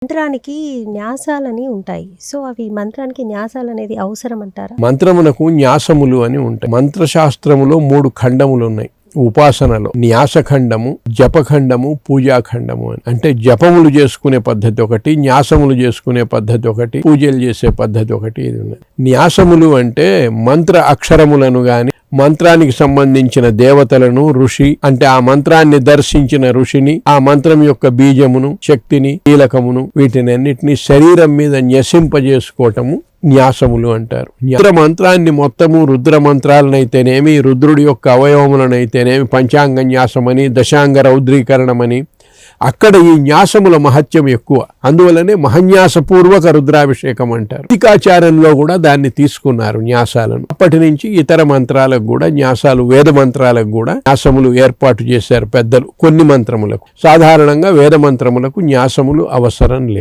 మంత్రానికి న్యాసాలని ఉంటాయి. సో, అవి మంత్రానికి న్యాసాలనేది అవసరమంటారా? మంత్రమునకు న్యాసములు అని ఉంటాయి. మంత్రశాస్త్రములో 3 ఖండములు ఉన్నాయి. ఉపాసనలో న్యాసఖండము, జపఖండము, పూజాఖండము అని. అంటే జపములు చేసుకునే పద్ధతి ఒకటి, న్యాసములు చేసుకునే పద్ధతి ఒకటి, పూజలు చేసే పద్ధతి ఒకటి ఇది ఉన్నది. న్యాసములు అంటే మంత్ర అక్షరములను గాని, మంత్రానికి సంబంధించిన దేవతలను, ఋషి అంటే ఆ మంత్రాన్ని దర్శించిన ఋషిని, ఆ మంత్రం యొక్క బీజమును, శక్తిని, కీలకమును వీటినన్నిటినీ శరీరం మీద న్యసింపజేసుకోవటము న్యాసములు అంటారు. మంత్రాన్ని మొత్తము రుద్ర మంత్రాలనైతేనేమి, రుద్రుడి యొక్క అవయవములనైతేనేమి పంచాంగ న్యాసమని, దశాంగ రౌద్రీకరణమని, అక్కడ ఈ న్యాసముల మహత్యం ఎక్కువ. అందువలనే మహన్యాసపూర్వక రుద్రాభిషేకం అంటారు. టీకాచారంలో కూడా దాన్ని తీసుకున్నారు న్యాసాలను. అప్పటి నుంచి ఇతర మంత్రాలకు కూడా న్యాసాలు, వేద మంత్రాలకు కూడా న్యాసములు ఏర్పాటు చేశారు పెద్దలు. కొన్ని మంత్రములకు, సాధారణంగా వేద మంత్రములకు న్యాసములు అవసరం లేదు.